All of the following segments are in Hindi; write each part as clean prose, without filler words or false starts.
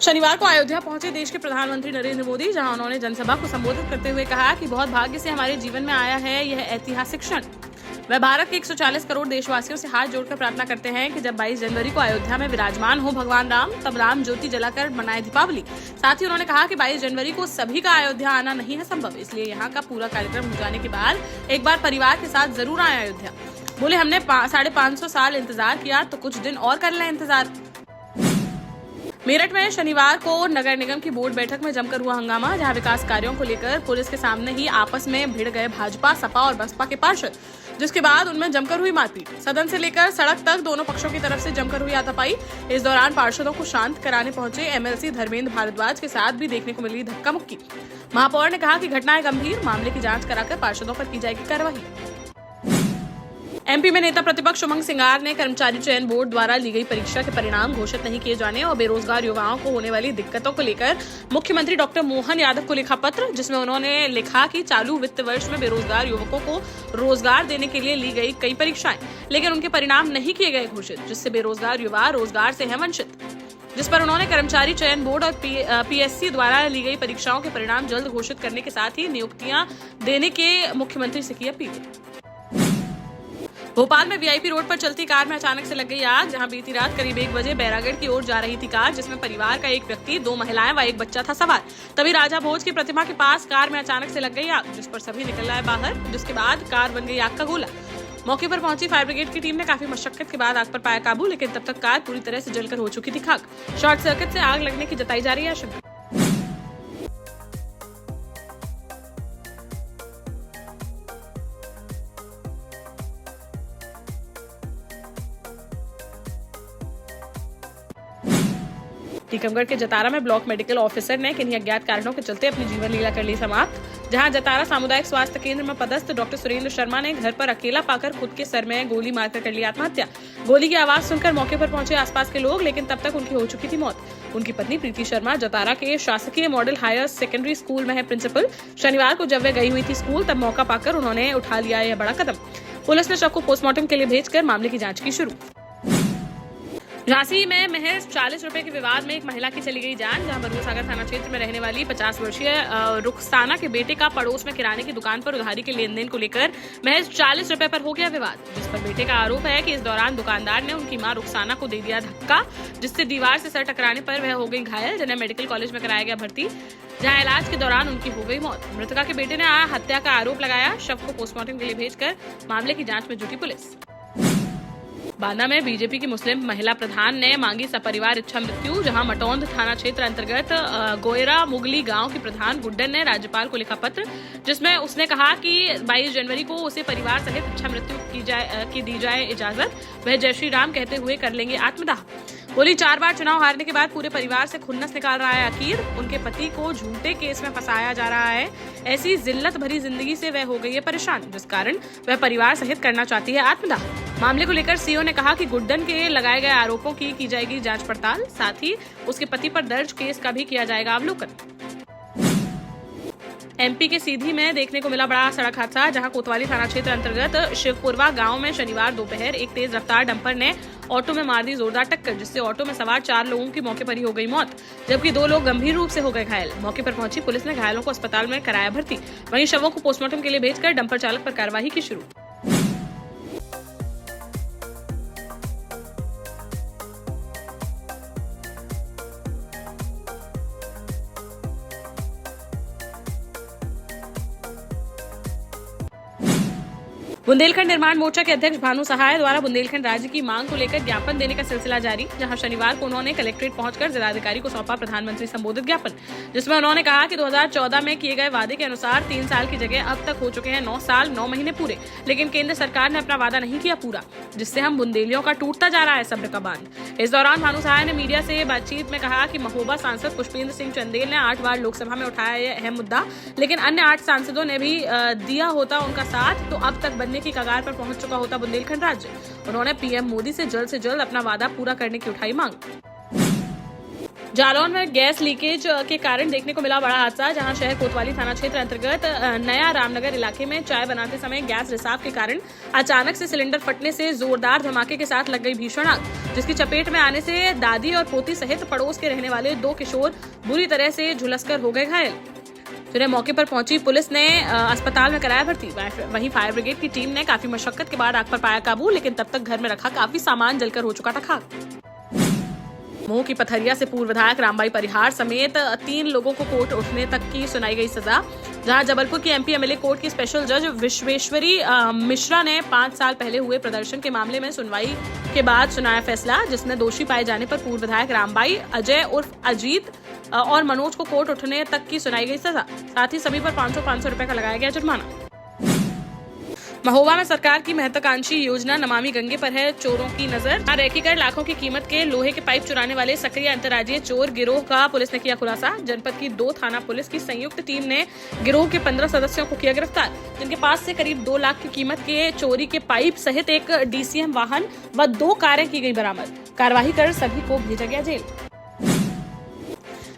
शनिवार को अयोध्या पहुंचे देश के प्रधानमंत्री नरेंद्र मोदी, जहां उन्होंने जनसभा को संबोधित करते हुए कहा कि बहुत भाग्य से हमारे जीवन में आया है यह ऐतिहासिक क्षण। वह भारत के 140 करोड़ देशवासियों से हाथ जोड़कर प्रार्थना करते हैं कि जब 22 जनवरी को अयोध्या में विराजमान हो भगवान राम, तब राम ज्योति जलाकर मनाए दीपावली। साथ ही उन्होंने कहा कि 22 जनवरी को सभी का अयोध्या आना नहीं है संभव, इसलिए यहाँ का पूरा कार्यक्रम हो जाने के बाद एक बार परिवार के साथ जरूर आए अयोध्या। बोले हमने 550 साल इंतजार किया तो कुछ दिन और कर लें इंतजार। मेरठ में शनिवार को नगर निगम की बोर्ड बैठक में जमकर हुआ हंगामा, जहां विकास कार्यों को लेकर पुलिस के सामने ही आपस में भिड़ गए भाजपा, सपा और बसपा के पार्षद, जिसके बाद उनमें जमकर हुई मारपीट। सदन से लेकर सड़क तक दोनों पक्षों की तरफ से जमकर हुई हाथापाई। इस दौरान पार्षदों को शांत कराने पहुंचे एमएलसी धर्मेंद्र भारद्वाज के साथ भी देखने को मिली धक्का मुक्की। महापौर ने कहा कि घटना है गंभीर, मामले की जांच कराकर पार्षदों पर की जाएगी कार्रवाई। एमपी में नेता प्रतिपक्ष उमंग सिंगार ने कर्मचारी चयन बोर्ड द्वारा ली गई परीक्षा के परिणाम घोषित नहीं किए जाने और बेरोजगार युवाओं को होने वाली दिक्कतों को लेकर मुख्यमंत्री डॉक्टर मोहन यादव को लिखा पत्र, जिसमें उन्होंने लिखा कि चालू वित्त वर्ष में बेरोजगार युवकों को रोजगार देने के लिए ली गई कई परीक्षाएं, लेकिन उनके परिणाम नहीं किए गए घोषित, जिससे बेरोजगार युवा रोजगार से है वंचित। जिस पर उन्होंने कर्मचारी चयन बोर्ड और पीएससी द्वारा ली गई परीक्षाओं के परिणाम जल्द घोषित करने के साथ ही नियुक्तियां देने के मुख्यमंत्री से की अपील। भोपाल में वीआईपी रोड पर चलती कार में अचानक से लग गई आग, जहां बीती रात करीब 1 बजे बैरागढ़ की ओर जा रही थी कार, जिसमें परिवार का एक व्यक्ति, 2 महिलाएं व एक बच्चा था सवार। तभी राजा भोज की प्रतिमा के पास कार में अचानक से लग गई आग, जिस पर सभी निकल आए बाहर, जिसके बाद कार बन गई आग का गोला। मौके पर पहुंची फायर ब्रिगेड की टीम ने काफी मशक्कत के बाद आग पर पाया काबू, लेकिन तब तक कार पूरी तरह से जलकर हो चुकी थी खाक। शॉर्ट सर्किट से आग लगने की जताई जा रही है आशंका। टीकमगढ़ के जतारा में ब्लॉक मेडिकल ऑफिसर ने किन्हीं अज्ञात कारणों के चलते अपनी जीवन लीला कर ली समाप्त, जहां जतारा सामुदायिक स्वास्थ्य केंद्र में पदस्थ डॉक्टर सुरेंद्र शर्मा ने घर पर अकेला पाकर खुद के सर में गोली मारकर कर ली आत्महत्या। गोली की आवाज सुनकर मौके पर पहुंचे आसपास के लोग, लेकिन तब तक उनकी हो चुकी थी मौत। उनकी पत्नी प्रीति शर्मा जतारा के शासकीय मॉडल हायर सेकेंडरी स्कूल में है प्रिंसिपल। शनिवार को जब वे गई हुई थी स्कूल, तब मौका पाकर उन्होंने उठा लिया यह बड़ा कदम। पुलिस ने शव को पोस्टमार्टम के लिए भेजकर मामले की जांच की शुरू। झांसी में महज 40 रुपए के विवाद में एक महिला की चली गई जान, जहां बरुआ सागर थाना क्षेत्र में रहने वाली 50 वर्षीय रुखसाना के बेटे का पड़ोस में किराने की दुकान पर उधारी के लेन देन को लेकर महज 40 रुपए पर हो गया विवाद, जिस पर बेटे का आरोप है कि इस दौरान दुकानदार ने उनकी मां रुखसाना को दे दिया धक्का, जिससे दीवार से सर टकराने पर वह हो गई घायल, जिन्हें मेडिकल कॉलेज में कराया गया भर्ती, जहां इलाज के दौरान उनकी हो गई मौत। मृतका के बेटे ने हत्या का आरोप लगाया। शव को पोस्टमार्टम के लिए भेजकर मामले की जांच में जुटी पुलिस। बांदा में बीजेपी की मुस्लिम महिला प्रधान ने मांगी सपरिवार इच्छा मृत्यु, जहां मटौंद थाना क्षेत्र अंतर्गत गोयरा मुगली गांव की प्रधान गुड्डन ने राज्यपाल को लिखा पत्र, जिसमें उसने कहा कि 22 जनवरी को उसे परिवार सहित इच्छा मृत्यु की दी जाए इजाजत। वह जय श्री राम कहते हुए कर लेंगे आत्मदाह। बोली 4 बार चुनाव हारने के बाद पूरे परिवार से खुन्नस निकाल रहा है अकीर, उनके पति को झूठे केस में फंसाया जा रहा है। ऐसी जिल्लत भरी जिंदगी से वह हो गई है परेशान, जिस कारण वह परिवार सहित करना चाहती है आत्मदाह। मामले को लेकर सीओ ने कहा कि गुड्डन के लगाए गए आरोपों की जाएगी जांच पड़ताल, साथ ही उसके पति पर दर्ज केस का भी किया जाएगा अवलोकन। एमपी के सीधी में देखने को मिला बड़ा सड़क हादसा, जहां कोतवाली थाना क्षेत्र अंतर्गत शिवपुरवा गांव में शनिवार दोपहर एक तेज रफ्तार डंपर ने ऑटो में मार दी जोरदार टक्कर, जिससे ऑटो में सवार 4 लोगों की मौके पर ही हो गई मौत, जबकि 2 लोग गंभीर रूप से हो गए घायल। मौके पर पहुंची पुलिस ने घायलों को अस्पताल में कराया भर्ती, वहीं शवों को पोस्टमार्टम के लिए भेजकर डंपर चालक पर कार्रवाई की शुरू। बुंदेलखंड निर्माण मोर्चा के अध्यक्ष भानु सहाय द्वारा बुंदेलखंड राज्य की मांग को लेकर ज्ञापन देने का सिलसिला जारी, जहां शनिवार को उन्होंने कलेक्ट्रेट पहुंचकर जिलाधिकारी को सौंपा प्रधानमंत्री संबोधित ज्ञापन, जिसमें उन्होंने कहा कि 2014 में किए गए वादे के अनुसार 3 साल की जगह अब तक हो चुके हैं 9 साल 9 महीने पूरे, लेकिन केंद्र सरकार ने अपना वादा नहीं किया पूरा, जिससे हम बुंदेलियों का टूटता जा रहा है सब्र का बांध। इस दौरान भानु सहाय ने मीडिया से बातचीत में कहा कि महोबा सांसद पुष्पेंद्र सिंह चंदेल ने 8 बार लोकसभा में उठाया यह अहम मुद्दा, लेकिन अन्य 8 सांसदों ने भी दिया होता उनका साथ, तो अब तक बनने की कगार पर पहुंच चुका होता बुंदेलखंड राज्य। उन्होंने पीएम मोदी से जल्द अपना वादा पूरा करने की उठाई मांग। जालौन में गैस लीकेज के कारण देखने को मिला बड़ा हादसा, जहां शहर कोतवाली थाना क्षेत्र अंतर्गत नया रामनगर इलाके में चाय बनाते समय गैस रिसाव के कारण अचानक से सिलेंडर फटने से जोरदार धमाके के साथ लग गई भीषण आग। जिसकी चपेट में आने से दादी और पोती सहित पड़ोस के रहने वाले 2 किशोर बुरी तरह से झुलसकर हो गए घायल। जिन्हें मौके पर पहुंची पुलिस ने अस्पताल में कराया भर्ती। वहीं फायर ब्रिगेड की टीम ने काफी मशक्कत के बाद आग पर पाया काबू, लेकिन तब तक घर में रखा काफी सामान जलकर हो चुका था खाक। मुंह की पथरिया से पूर्व विधायक रामबाई परिहार समेत 3 लोगों को कोर्ट उठने तक की सुनाई गई सजा। जहां जबलपुर की एमपी एमएलए कोर्ट की स्पेशल जज विश्वेश्वरी मिश्रा ने 5 साल पहले हुए प्रदर्शन के मामले में सुनवाई के बाद सुनाया फैसला, जिसमें दोषी पाए जाने पर पूर्व विधायक रामबाई, अजय उर्फ अजीत और मनोज को कोर्ट उठने तक की सुनाई गई सजा। साथ ही सभी पर 500 रुपए का लगाया गया जुर्माना। महोबा में सरकार की महत्वाकांक्षी योजना नमामि गंगे पर है चोरों की नजर। रेखीगढ़ लाखों की कीमत के लोहे के पाइप चुराने वाले सक्रिय अंतर्राज्यीय चोर गिरोह का पुलिस ने किया खुलासा। जनपद की 2 थाना पुलिस की संयुक्त टीम ने गिरोह के 15 सदस्यों को किया गिरफ्तार, जिनके पास से करीब 2 लाख की कीमत के चोरी के पाइप सहित एक डीसीएम वाहन व 2 कारें की गई बरामद। कार्रवाई कर सभी को भेजा गया जेल।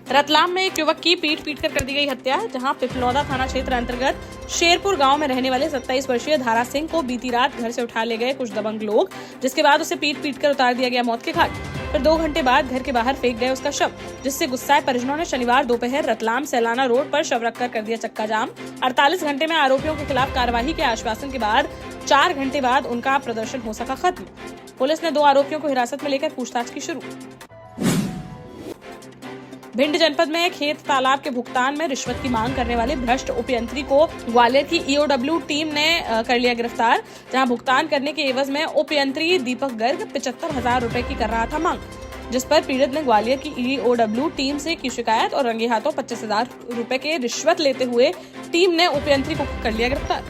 रतलाम में एक युवक की पीट कर दी गई हत्या। जहां पिपलौदा थाना क्षेत्र अंतर्गत शेरपुर गांव में रहने वाले 27 वर्षीय धारा सिंह को बीती रात घर से उठा ले गए कुछ दबंग लोग, जिसके बाद उसे पीट कर उतार दिया गया मौत के घाट। फिर 2 घंटे बाद घर के बाहर फेंक गए उसका शव, जिससे गुस्साए परिजनों ने शनिवार दोपहर रतलाम सैलाना रोड पर शव रखकर कर दिया चक्का जाम। 48 घंटे में आरोपियों के खिलाफ कार्रवाई के आश्वासन के बाद 4 घंटे बाद उनका प्रदर्शन हो सका खत्म। पुलिस ने 2 आरोपियों को हिरासत में लेकर पूछताछ की शुरू। भिंड जनपद में खेत तालाब के भुगतान में रिश्वत की मांग करने वाले भ्रष्ट उपयंत्री को ग्वालियर की ईओडब्ल्यू टीम ने कर लिया गिरफ्तार। जहां भुगतान करने के एवज में उपयंत्री दीपक गर्ग 75,000 रुपए की कर रहा था मांग, जिस पर पीड़ित ने ग्वालियर की ईओडब्ल्यू टीम से की शिकायत और रंगे हाथों 25,000 रुपए के रिश्वत लेते हुए टीम ने उपयंत्री को कर लिया गिरफ्तार।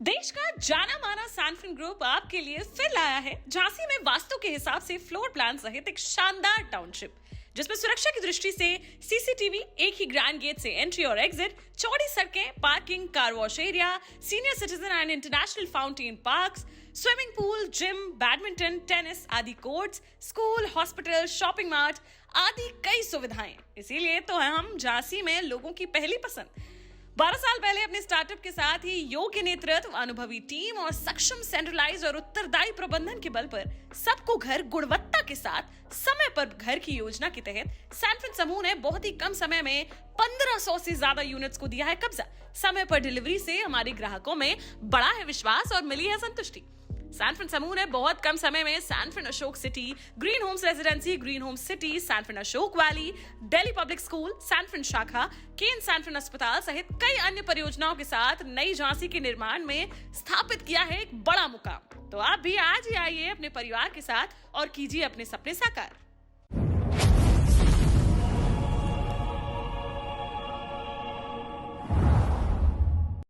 देश का जाना माना सैनफिन ग्रुप आपके लिए फिर लाया है झांसी में वास्तु के हिसाब से फ्लोर प्लान सहित एक शानदार टाउनशिप, जिसमें सुरक्षा की दृष्टि से सीसीटीवी, एक ही ग्रैंड गेट से एंट्री और एग्जिट, चौड़ी सड़कें, parking, car wash area, senior citizen and international fountain parks, swimming pool, gym, badminton, tennis आदि courts, school, hospital, shopping mart आदि कई सुविधाएं। इसीलिए तो हम झांसी में लोगों की पहली पसंद। 12 साल पहले अपने स्टार्टअप के साथ ही योग्य नेतृत्व, अनुभवी टीम और सक्षम सेंट्रलाइज और उत्तरदायी प्रबंधन के बल पर सबको घर गुणवत्ता के साथ समय पर घर की योजना के तहत सैनफिन समूह ने बहुत ही कम समय में 1500 से ज्यादा यूनिट्स को दिया है कब्जा। समय पर डिलीवरी से हमारे ग्राहकों में बढ़ा है विश्वास और मिली है संतुष्टि। सैनफिन समूह ने बहुत कम समय में Sanfin Ashok city, green homes residency, green homes city, Sanfin Ashok valley, Delhi public school, Sanfin शाखा, केन सैनफिन अस्पताल सहित कई अन्य परियोजनाओं के साथ नई झांसी के निर्माण में स्थापित किया है एक बड़ा मुकाम। तो आप भी आज ही आइए अपने परिवार के साथ और कीजिए अपने सपने साकार।